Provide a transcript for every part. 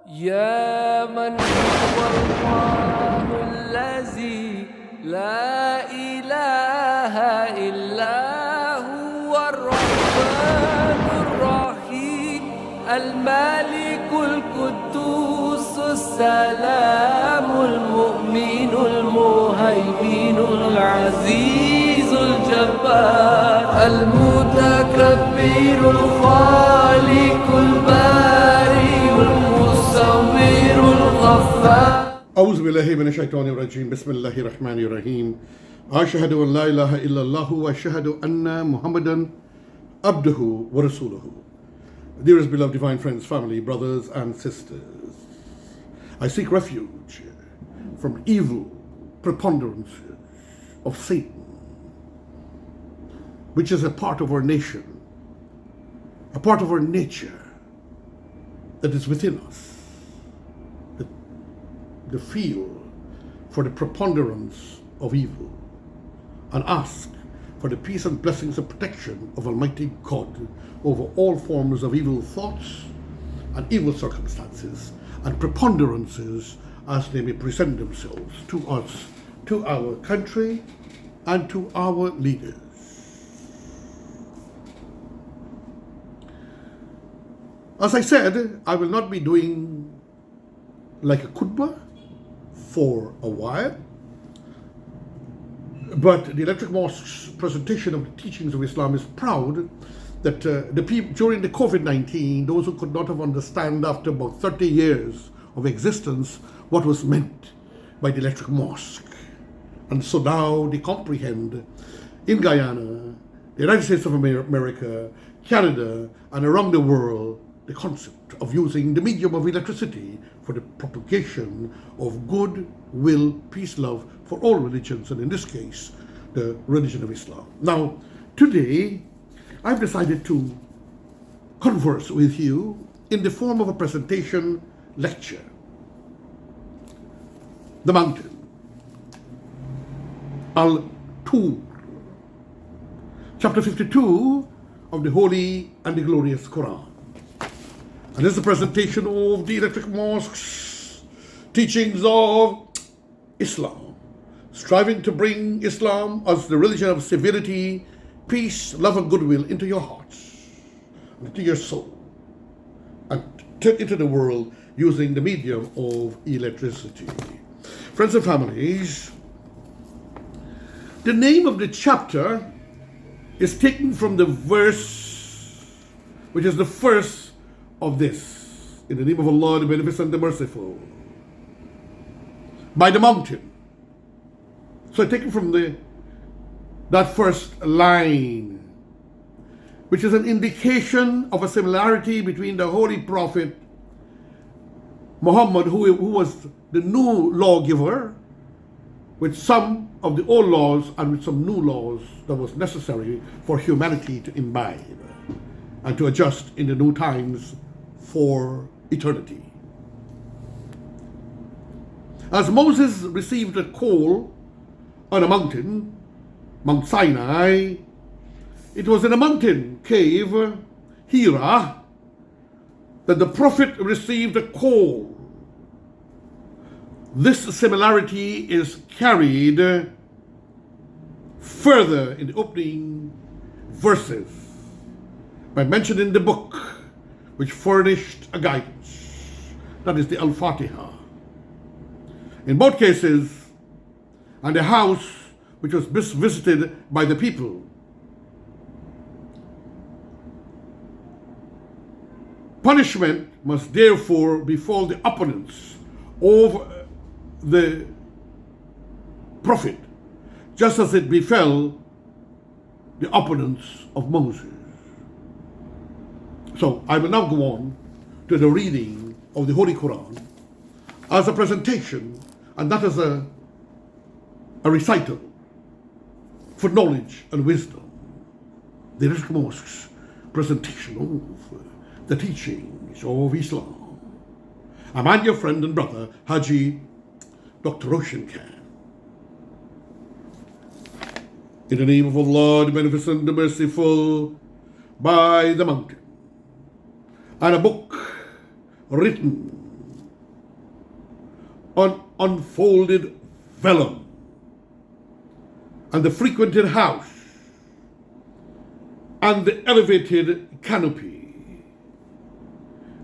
يا من هو الله الذي لا إله إلا هو الرحمن الرحيم الملك القدوس السلام المؤمن المهيمن العزيز الجبار المتكبر الخالق البارئ المصور الغفار. أعوذ بالله من الشيطان الرجيم. بسم الله الرحمن الرحيم. أشهد أن لا إله إلا الله وأشهد أن محمدا عبده ورسوله. Dearest beloved divine friends, family, brothers and sisters, I seek refuge from evil preponderance of Satan, which is a part of our nation, a part of our nature that is within us. The feel for the preponderance of evil, and ask for the peace and blessings and protection of Almighty God over all forms of evil thoughts and evil circumstances and preponderances as they may present themselves to us, to our country, and to our leaders. As I said, I will not be doing like a khutbah for a while, but the Electric Mosque's presentation of the teachings of Islam is proud that the people during the COVID-19, those who could not have understand after about 30 years of existence what was meant by the Electric Mosque, and so now they comprehend in Guyana, the United States of America, Canada, and around the world the concept of using the medium of electricity for the propagation of good will, peace, love for all religions, and in this case, the religion of Islam. Now, today, I've decided to converse with you in the form of a presentation lecture. The mountain, ALTUR, chapter 52 of the Holy and the Glorious Quran. And this is a presentation of the Electric Mosque's teachings of Islam, striving to bring Islam as the religion of civility, peace, love, and goodwill into your hearts, into your soul, and into the world using the medium of electricity. Friends and families, the name of the chapter is taken from the verse, which is the first of this. In the name of Allah, the Beneficent, the Merciful. By the mountain. So I take it from that first line, which is an indication of a similarity between the Holy Prophet Muhammad, who was the new lawgiver, with some of the old laws and with some new laws that was necessary for humanity to imbibe and to adjust in the new times for eternity. As Moses received a call on a mountain, Mount Sinai, it was in a mountain cave, Hira, that the prophet received a call. This similarity is carried further in the opening verses by mentioning the book which furnished a guidance, that is the Al-Fatiha. In both cases, and the house which was visited by the people. Punishment must therefore befall the opponents of the prophet, just as it befell the opponents of Moses. So I will now go on to the reading of the Holy Quran as a presentation, and that is a recital for knowledge and wisdom. The Electric Mosque's presentation of the teachings of Islam. I'm your friend and brother, Haji Dr. Roshan Khan. In the name of Allah, the Beneficent, the Merciful, by the mountain, and a book written unfolded vellum, and the frequented house, and the elevated canopy,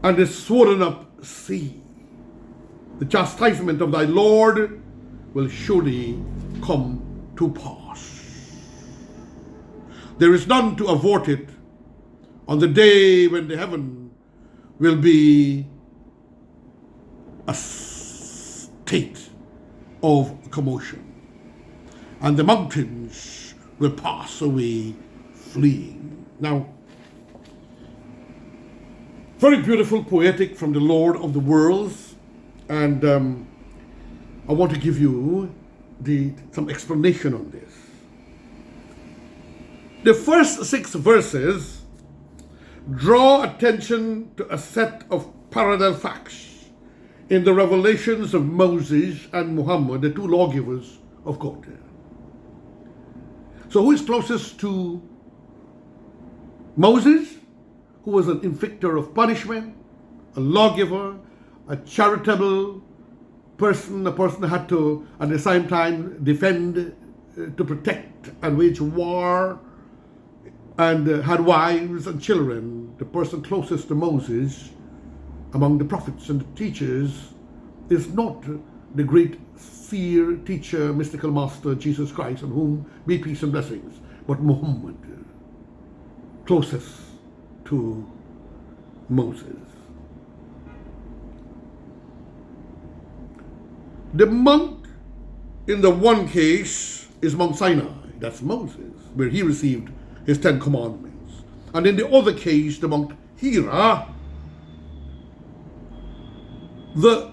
and the swollen up sea. The chastisement of thy Lord will surely come to pass. There is none to avert it on the day when the heaven will be a state of commotion, and the mountains will pass away fleeing. Now, very beautiful, poetic from the Lord of the worlds, and I want to give you some explanation on this. The first 6 verses draw attention to a set of parallel facts in the revelations of Moses and Muhammad, the 2 lawgivers of God. So who is closest to Moses, who was an inflictor of punishment, a lawgiver, a charitable person, a person who had to, at the same time, defend, to protect and wage war, and had wives and children. The person closest to Moses among the prophets and the teachers is not the great seer, teacher, mystical master, Jesus Christ, on whom be peace and blessings, but Muhammad, closest to Moses. The mount in the one case is Mount Sinai, that's Moses, where he received his 10 commandments. And in the other case, the Mount Hira, the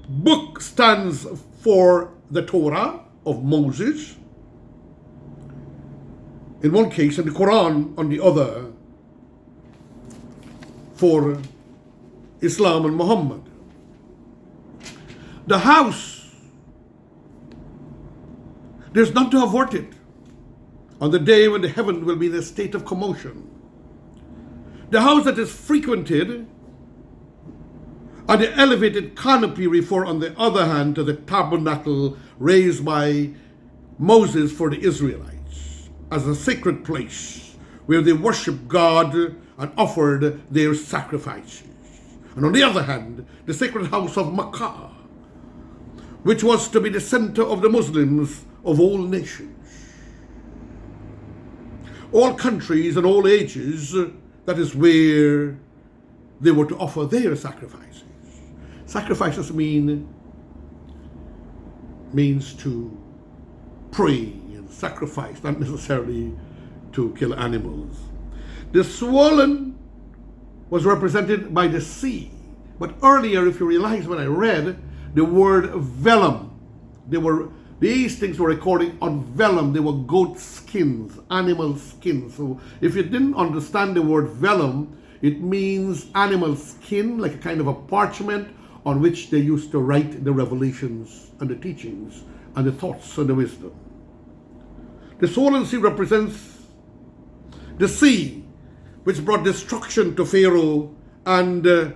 book stands for the Torah of Moses in one case, and the Quran on the other for Islam and Muhammad. The house, there's none to avert it on the day when the heaven will be in a state of commotion. The house that is frequented and the elevated canopy refer, on the other hand, to the tabernacle raised by Moses for the Israelites as a sacred place where they worshiped God and offered their sacrifices. And on the other hand, the sacred house of Makkah, which was to be the center of the Muslims of all nations, all countries and all ages. That is where they were to offer their sacrifices. Sacrifices means to pray and sacrifice, not necessarily to kill animals. The swollen was represented by the sea. But earlier, if you realize, when I read the word vellum, these things were recording on vellum. They were goat skins, animal skins. So if you didn't understand the word vellum, it means animal skin, like a kind of a parchment on which they used to write the revelations and the teachings and the thoughts and the wisdom. The swollen sea represents the sea which brought destruction to Pharaoh and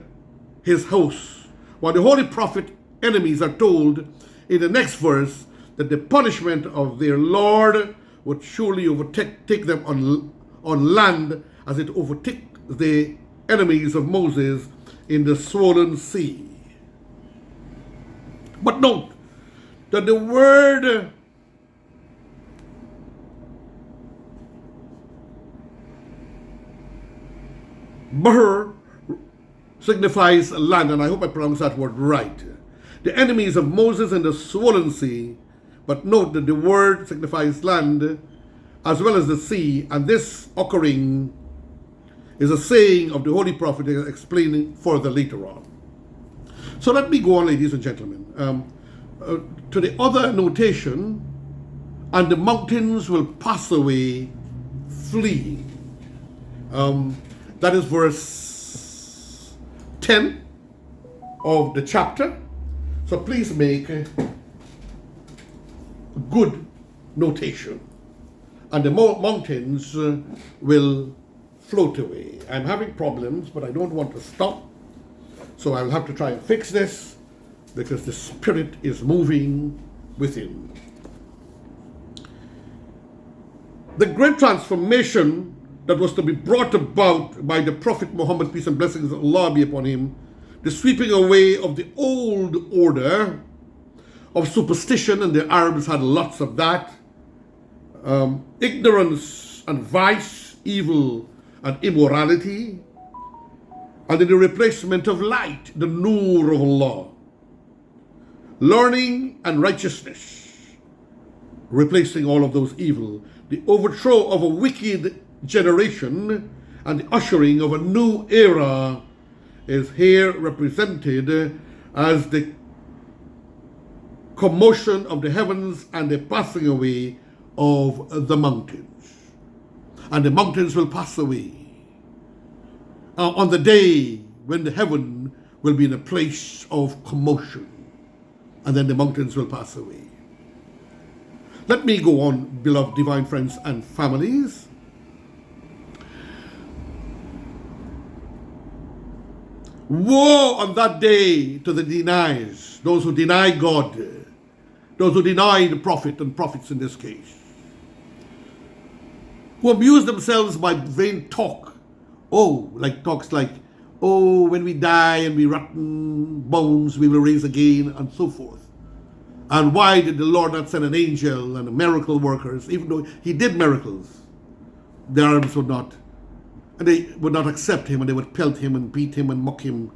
his house, while the holy prophet enemies are told in the next verse that the punishment of their Lord would surely overtake them on land as it overtook the enemies of Moses in the swollen sea. But note that the word Bahr signifies land, and I hope I pronounced that word right. The enemies of Moses in the swollen sea, but note that the word signifies land as well as the sea, and this occurring is a saying of the Holy Prophet explaining further later on. So let me go on, ladies and gentlemen, to the other notation, and the mountains will pass away fleeing. That is verse 10 of the chapter. So please make good notation. And the mountains will float away. I'm having problems, but I don't want to stop. So I'll have to try and fix this. because the Spirit is moving within. The great transformation that was to be brought about by the Prophet Muhammad, peace and blessings of Allah be upon him, the sweeping away of the old order of superstition, and the Arabs had lots of that, ignorance and vice, evil and immorality, and in the replacement of light, the Nur of Allah, learning and righteousness, replacing all of those evil, the overthrow of a wicked generation and the ushering of a new era is here represented as the commotion of the heavens and the passing away of the mountains. And the mountains will pass away on the day when the heaven will be in a place of commotion, and then the mountains will pass away. Let me go on, beloved divine friends and families. Woe on that day to the deniers, those who deny God, those who deny the prophet and prophets in this case, who amuse themselves by vain talk. Like talks like, when we die and we rotten bones, we will raise again, and so forth. And why did the Lord not send an angel and miracle workers, even though he did miracles? The Arabs would not. And they would not accept him, and they would pelt him and beat him and mock him.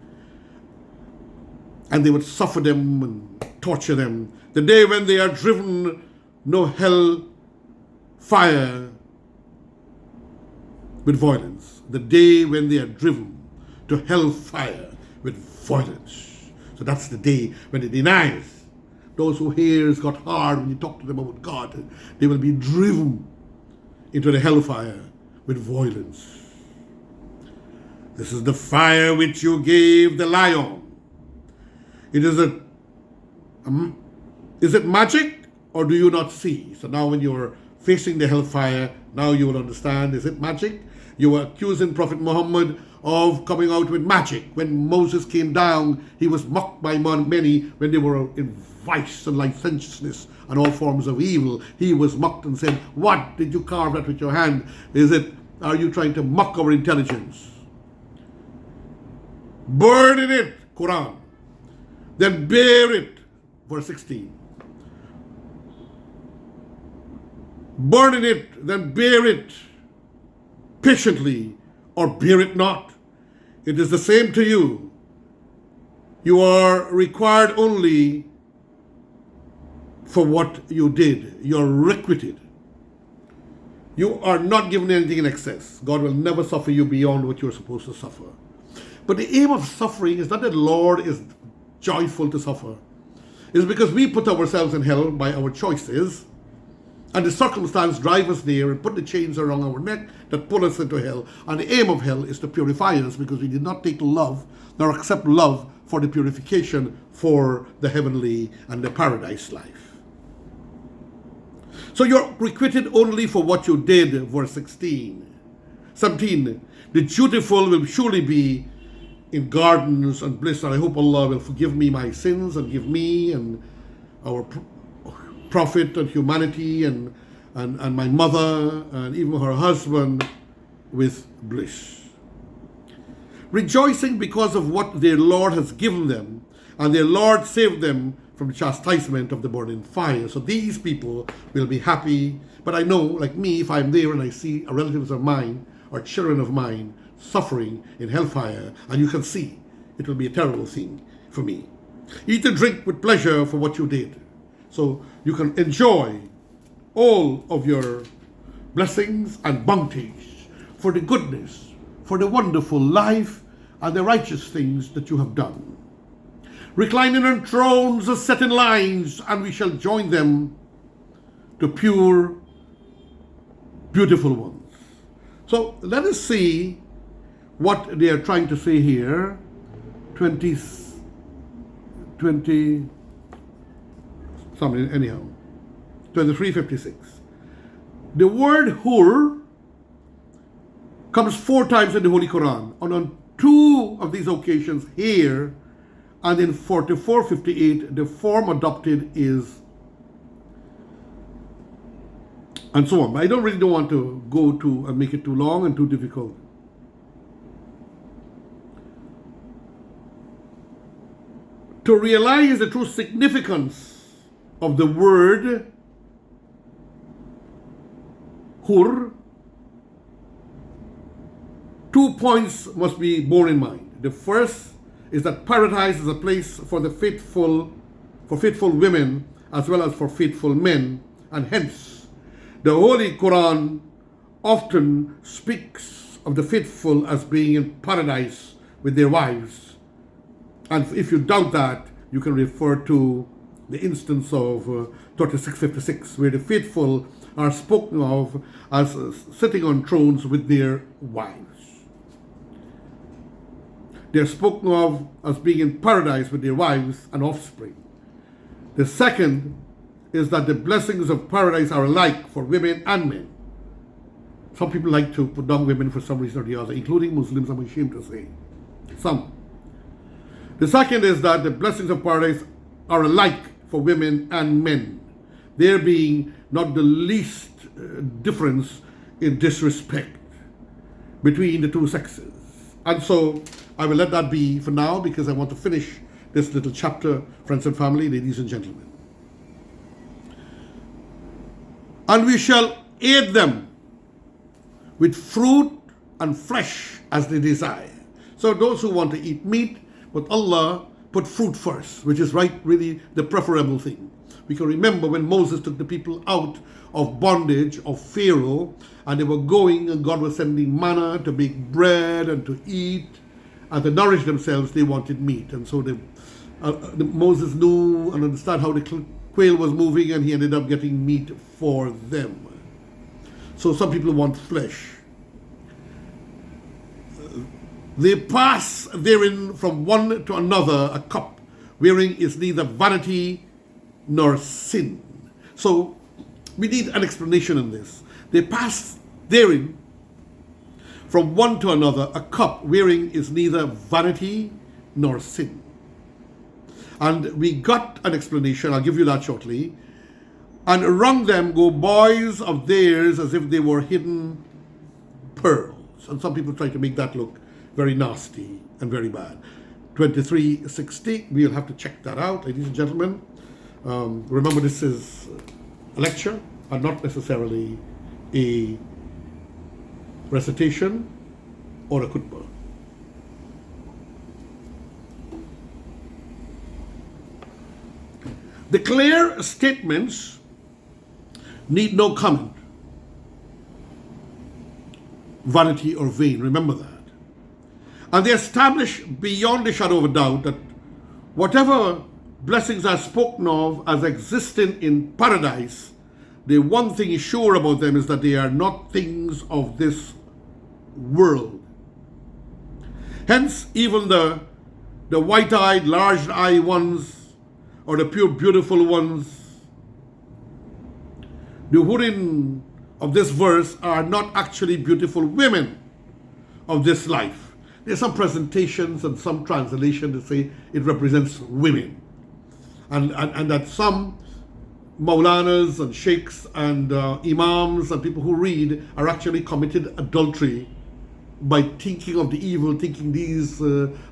And they would suffer them and torture them. The day when they are driven, no hell fire with violence. The day when they are driven to hell fire with violence. So that's the day when the deniers, those whose ears got hard when you talk to them about God, they will be driven into the hellfire with violence. This is the fire which you gave the lion. It is is it magic, or do you not see? So now when you're facing the hellfire, now you will understand, is it magic? You were accusing Prophet Muhammad of coming out with magic. When Moses came down, he was mocked by many when they were in vice and licentiousness and all forms of evil. He was mocked and said, what did you carve that with your hand? Are you trying to mock our intelligence? Burn in it, Quran. Then bear it, verse 16. Burn in it, then bear it patiently, or bear it not. It is the same to you. You are required only for what you did. You're requited. You are not given anything in excess. God will never suffer you beyond what you're supposed to suffer. But the aim of suffering is not that the Lord is joyful to suffer. It's because we put ourselves in hell by our choices, and the circumstance drive us there and put the chains around our neck that pull us into hell. And the aim of hell is to purify us, because we did not take love nor accept love for the purification for the heavenly and the paradise life. So you're requited only for what you did, verse 17. The dutiful will surely be in gardens and bliss, and I hope Allah will forgive me my sins and give me and our prophet and humanity and my mother and even her husband with bliss. Rejoicing because of what their Lord has given them, and their Lord saved them from the chastisement of the burning fire. So these people will be happy. But I know, like me, if I'm there and I see relatives of mine or children of mine suffering in hellfire, and you can see, it will be a terrible thing for me. Eat and drink with pleasure for what you did, so you can enjoy all of your blessings and bounties for the goodness, for the wonderful life and the righteous things that you have done. Reclining on thrones as set in lines, and we shall join them to pure, beautiful ones. So let us see what they are trying to say here. 20 something, anyhow. 23:56. The word hur comes 4 times in the Holy Quran. And on 2 of these occasions, here And in 44:58, the form adopted is, and so on. But I don't want to go to and make it too long and too difficult. To realize the true significance of the word hur, 2 points must be borne in mind. The first is that paradise is a place for the faithful women as well as for faithful men, and hence the Holy Quran often speaks of the faithful as being in paradise with their wives. And if you doubt that, you can refer to the instance of 36:56, where the faithful are spoken of as sitting on thrones with their wives. They're spoken of as being in paradise with their wives and offspring. The second is that the blessings of paradise are alike for women and men. Some people like to put down women for some reason or the other, including Muslims, I'm ashamed to say. Some. The second is that the blessings of paradise are alike for women and men, there being not the least difference in disrespect between the two sexes. And so I will let that be for now, because I want to finish this little chapter, friends and family, ladies and gentlemen. And we shall aid them with fruit and flesh as they desire. So those who want to eat meat, but Allah put fruit first, which is really the preferable thing. We can remember when Moses took the people out of bondage of Pharaoh, and they were going, and God was sending manna to make bread and to eat and to nourish themselves. They wanted meat, and so Moses knew and understood how the quail was moving, and he ended up getting meat for them. So some people want flesh. They pass therein from one to another a cup, wherein is neither vanity nor sin. So we need an explanation in this. They pass therein from one to another a cup, wherein is neither vanity nor sin. And we got an explanation, I'll give you that shortly. And around them go boys of theirs as if they were hidden pearls. And some people try to make that look very nasty and very bad. 23:60, we'll have to check that out, ladies and gentlemen. Remember, this is a lecture and not necessarily a recitation or a khutbah. The clear statements need no comment, vanity or vain, remember that. And they establish beyond a shadow of a doubt that whatever blessings are spoken of as existing in paradise, the one thing is sure about them is that they are not things of this world. Hence, even the white-eyed, large-eyed ones, or the pure, beautiful ones, the hurin of this verse are not actually beautiful women of this life. There's some presentations and some translation that say it represents women. And that some Maulanas and sheikhs and imams and people who read are actually committed adultery by thinking of the evil, thinking these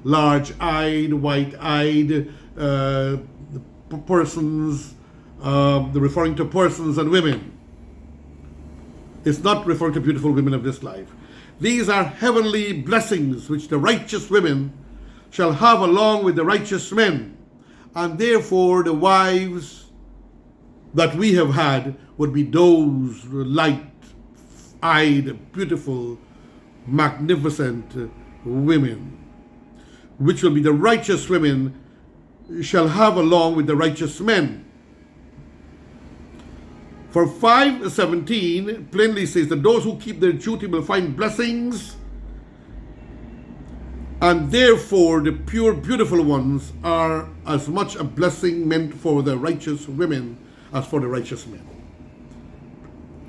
large-eyed, white-eyed persons, referring to persons and women. It's not referring to beautiful women of this life. These are heavenly blessings which the righteous women shall have along with the righteous men, and therefore the wives that we have had would be those light-eyed, beautiful, magnificent women, which will be the righteous women shall have along with the righteous men. For 5:17 plainly says that those who keep their duty will find blessings, and therefore the pure, beautiful ones are as much a blessing meant for the righteous women as for the righteous men.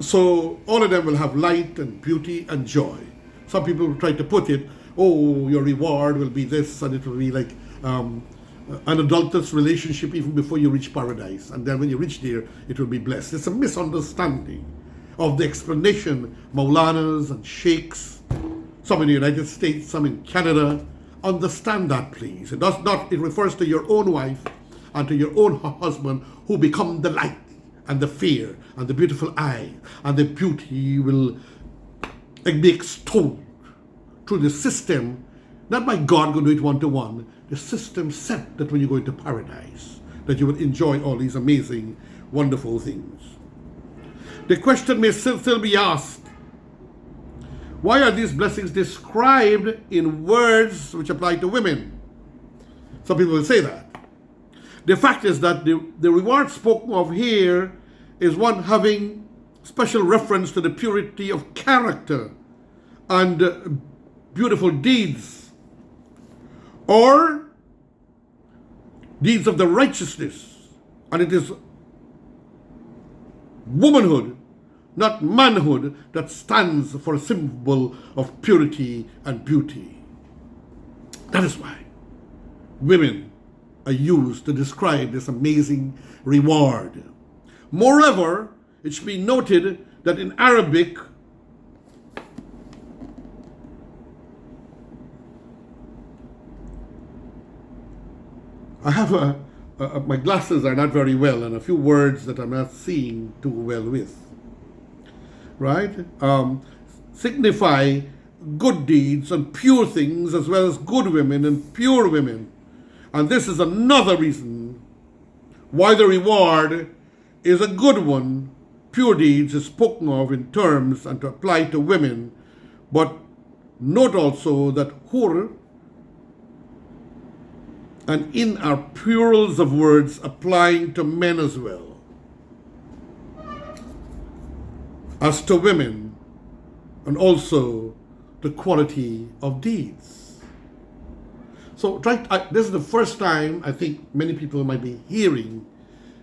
So all of them will have light and beauty and joy. Some people try to put it, oh, your reward will be this, and it will be like an adulterous relationship even before you reach paradise. And then when you reach there, it will be blessed. It's a misunderstanding of the explanation Maulanas and sheikhs, some in the United States, some in Canada. Understand that, please. It does not, it refers to your own wife and to your own husband who become the light and the fear and the beautiful eye, and the beauty will be extolled through the system, not by God going to do it one-to-one. The system set that when you go into paradise, that you will enjoy all these amazing, wonderful things. The question may still be asked, why are these blessings described in words which apply to women? Some people will say that. The fact is that the reward spoken of here is one having special reference to the purity of character and beautiful deeds, or deeds of the righteousness. And it is womanhood, not manhood, that stands for a symbol of purity and beauty. That is why women are used to describe this amazing reward. Moreover, it should be noted that in Arabic, I have my glasses are not very well, and a few words that I'm not seeing too well with. Right? Signify good deeds and pure things, as well as good women and pure women. And this is another reason why the reward is a good one. Pure deeds is spoken of in terms and to apply to women, but note also that hur and in are plurals of words applying to men as well as to women, and also the quality of deeds. So this is the first time I think many people might be hearing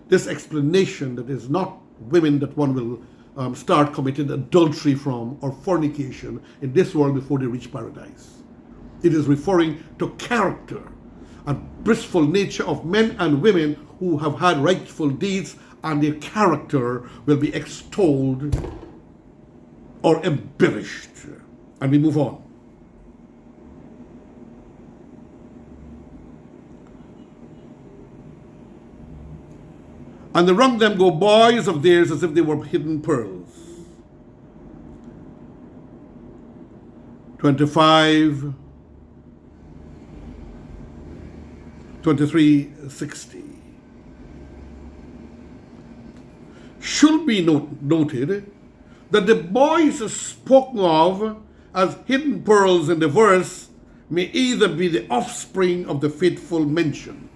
this explanation that is not women that one will start committing adultery from or fornication in this world before they reach paradise. It is referring to character and blissful nature of men and women who have had rightful deeds, and their character will be extolled or embellished. And we move on. And around them go boys of theirs as if they were hidden pearls. 25, 23:60. Should be noted that the boys spoken of as hidden pearls in the verse may either be the offspring of the faithful mentioned.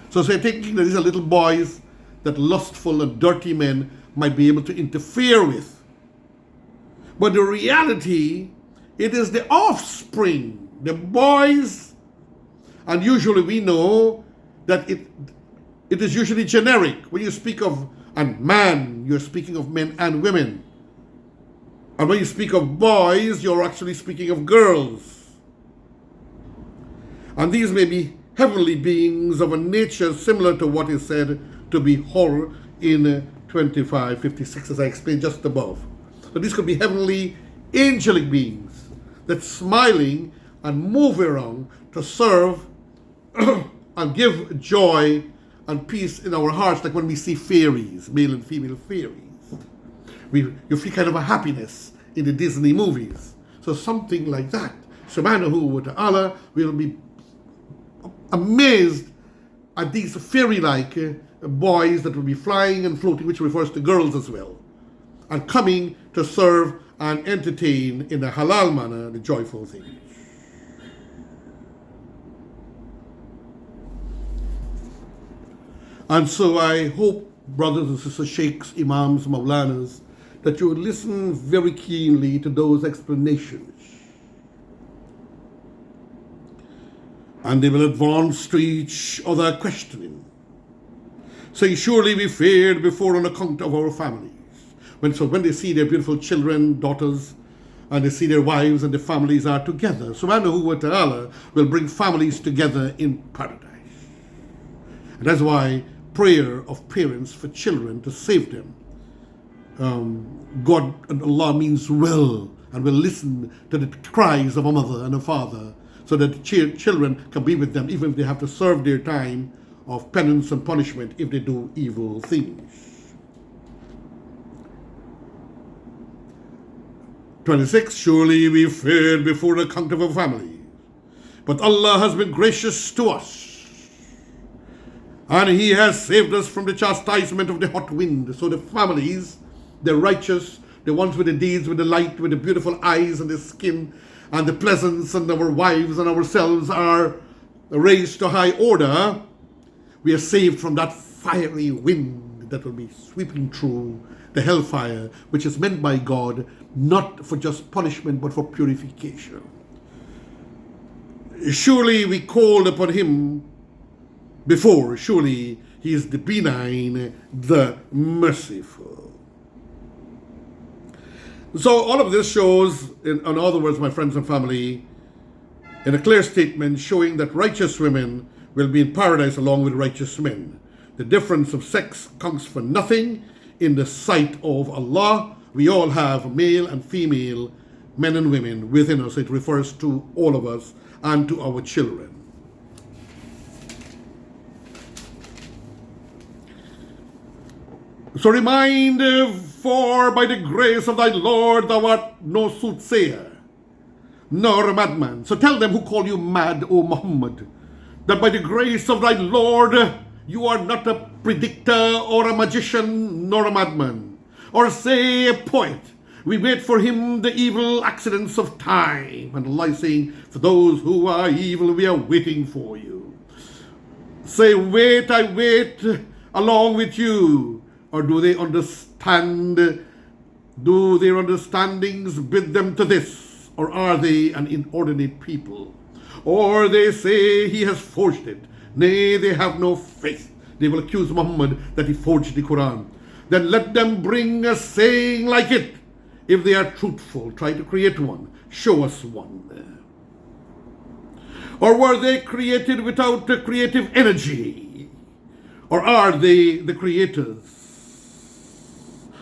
So they're thinking that these are little boys that lustful and dirty men might be able to interfere with. But the reality, it is the offspring, the boys, and usually we know that it is usually generic. When you speak of a man, you're speaking of men and women. And when you speak of boys, you're actually speaking of girls. And these may be heavenly beings of a nature similar to what is said to be Hor in 25:56, as I explained just above. So these could be heavenly angelic beings that smiling and move around to serve and give joy and peace in our hearts, like when we see fairies, male and female fairies. You feel kind of a happiness in the Disney movies. So something like that. Subhanahu wa ta'ala will be amazed at these fairy-like boys that will be flying and floating, which refers to girls as well, and coming to serve and entertain in a halal manner the joyful things. And so I hope, brothers and sisters, sheikhs, imams, maulanas, that you would listen very keenly to those explanations. And they will advance to each other questioning, saying, surely we feared before on account of our families. When they see their beautiful children, daughters, and they see their wives and their families are together, Subhanahu wa ta'ala will bring families together in paradise. And that's why prayer of parents for children to save them. God and Allah means well and will listen to the cries of a mother and a father so that the children can be with them even if they have to serve their time of penance and punishment if they do evil things. 26. Surely we feared before the account of our families, but Allah has been gracious to us, and He has saved us from the chastisement of the hot wind. So the families, the righteous, the ones with the deeds, with the light, with the beautiful eyes and the skin and the pleasance, and our wives and ourselves are raised to high order. We are saved from that fiery wind that will be sweeping through the hellfire, which is meant by God not for just punishment but for purification. Surely we called upon Him before. Surely He is the benign, the merciful. So all of this shows, in other words, my friends and family, in a clear statement showing that righteous women will be in paradise along with righteous men. The difference of sex counts for nothing in the sight of Allah. We all have male and female, men and women within us. It refers to all of us and to our children. So remind, for by the grace of thy Lord thou art no soothsayer, nor a madman. So tell them who call you mad, O Muhammad, that by the grace of thy Lord you are not a predictor or a magician nor a madman, or say a poet. We wait for him the evil accidents of time. And Allah is saying, for those who are evil, we are waiting for you. Say, wait, I wait along with you. Or do they understand? Do their understandings bid them to this? Or are they an inordinate people? Or they say he has forged it. Nay, they have no faith. They will accuse Muhammad that he forged the Quran. Then let them bring a saying like it. If they are truthful, try to create one. Show us one. Or were they created without the creative energy? Or are they the creators?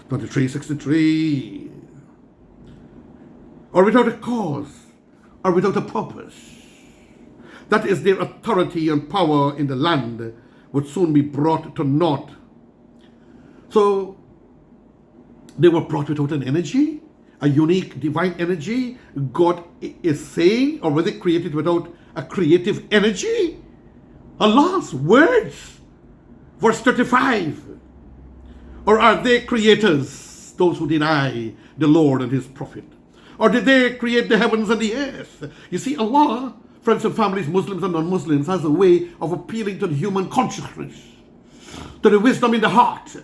23:63. Or without a cause, or without a purpose. That is, their authority and power in the land would soon be brought to naught. So they were brought without an energy, a unique divine energy, God is saying, or were they created without a creative energy? Allah's words, verse 35. Or are they creators, those who deny the Lord and His Prophet? Or did they create the heavens and the earth? You see, Allah, friends and families, Muslims and non-Muslims, has a way of appealing to the human consciousness, to the wisdom in the heart.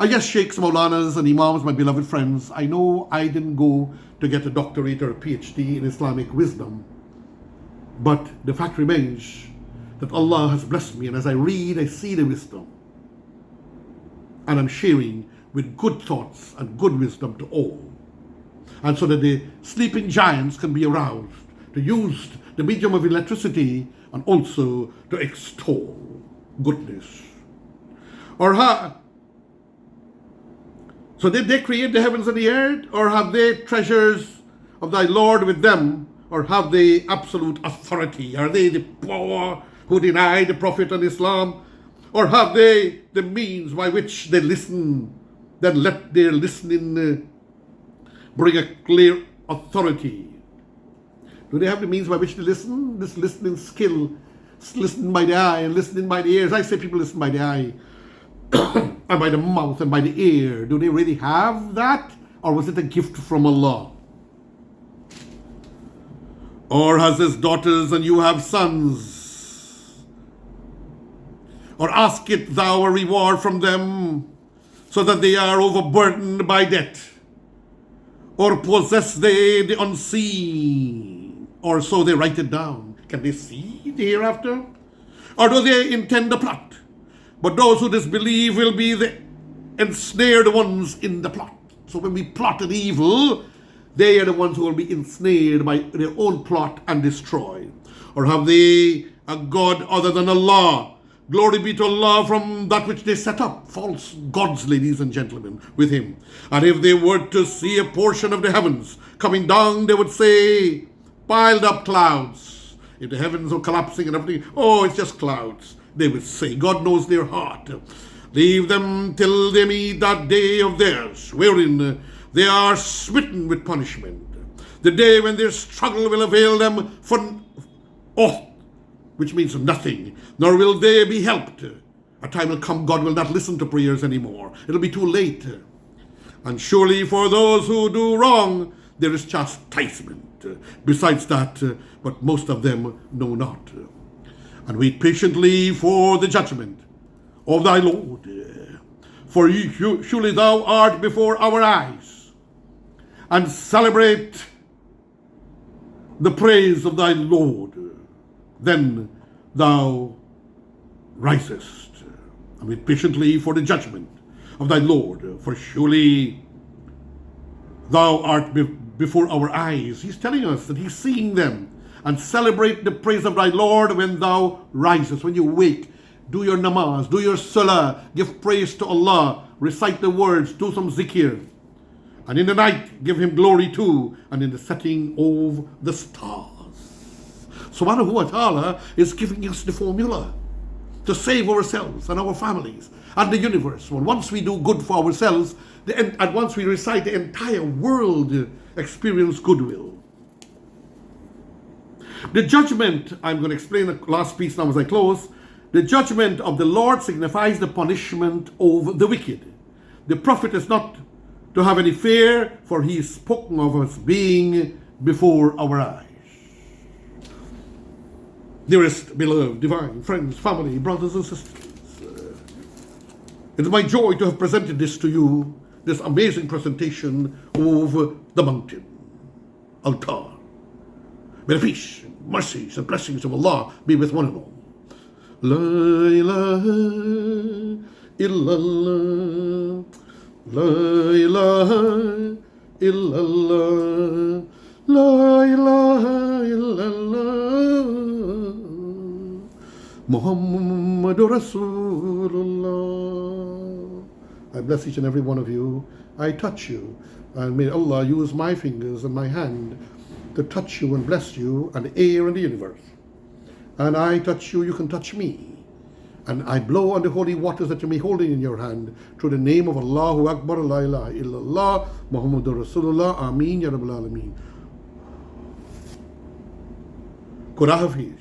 Yes, sheikhs, maulanas and imams, my beloved friends, I know I didn't go to get a doctorate or a PhD in Islamic wisdom, but the fact remains that Allah has blessed me, and as I read, I see the wisdom. And I'm sharing with good thoughts and good wisdom to all. And so that the sleeping giants can be aroused, to use the medium of electricity and also to extol goodness. So did they create the heavens and the earth? Or have they treasures of thy Lord with them? Or have they absolute authority? Are they the power who deny the Prophet and Islam? Or have they the means by which they listen, then let their listening bring a clear authority? Do they have the means by which they listen? This listening skill, listening by the eye and listening by the ears. I say people listen by the eye and by the mouth and by the ear. Do they really have that? Or was it a gift from Allah? Or has his daughters and you have sons? Or ask it thou a reward from them, so that they are overburdened by debt? Or possess they the unseen, or so they write it down? Can they see the hereafter? Or do they intend the plot? But those who disbelieve will be the ensnared ones in the plot. So when we plot an evil, they are the ones who will be ensnared by their own plot and destroyed. Or have they a God other than Allah? Glory be to Allah from that which they set up. False gods, ladies and gentlemen, with him. And if they were to see a portion of the heavens coming down, they would say, piled up clouds. If the heavens are collapsing and everything, oh, it's just clouds. They would say, God knows their heart. Leave them till they meet that day of theirs, wherein they are smitten with punishment. The day when their struggle will avail them for aught, which means nothing, nor will they be helped. A time will come, God will not listen to prayers anymore. It'll be too late. And surely for those who do wrong, there is chastisement. Besides that, but most of them know not. And wait patiently for the judgment of thy Lord. For surely thou art before our eyes, and celebrate the praise of thy Lord. Then thou risest, and wait patiently for the judgment of thy Lord, for surely thou art before our eyes. He's telling us that he's seeing them. And celebrate the praise of thy Lord when thou risest, when you wake. Do your namaz, do your salah, give praise to Allah, recite the words, do some zikr. And in the night, give him glory too, and in the setting of the stars. Subhanahu wa ta'ala is giving us the formula to save ourselves and our families and the universe. Once we do good for ourselves, and once we recite, the entire world experience goodwill. The judgment, I'm going to explain the last piece now as I close. The judgment of the Lord signifies the punishment of the wicked. The Prophet is not to have any fear, for he is spoken of as being before our eyes. Dearest, beloved, divine friends, family, brothers and sisters, it is my joy to have presented this to you, this amazing presentation of the mountain, ALTUR. May the peace, mercies and blessings of Allah be with one and all. La ilaha illallah, la ilaha illallah, la ilaha illallah, Muhammadur Rasulullah. I bless each and every one of you. I touch you, and may Allah use my fingers and my hand to touch you and bless you, and the air and the universe. And I touch you, you can touch me. And I blow on the holy waters that you may hold in your hand, through the name of Allahu Akbar, la ilaha illallah, Muhammadur Rasulullah, Ameen, Ya Rabbal Alameen. Quran Hafiz.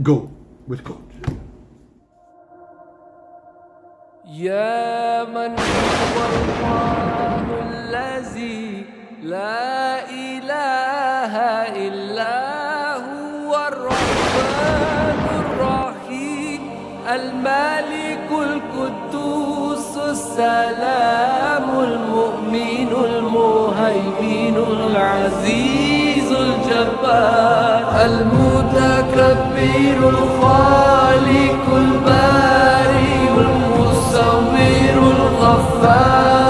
Go with God. يا من هو الله الذي لا إله إلا هو الرحمن الرحيم الملك القدوس السلام المؤمن المهيمن العزيز الجبار المتكبر الخالق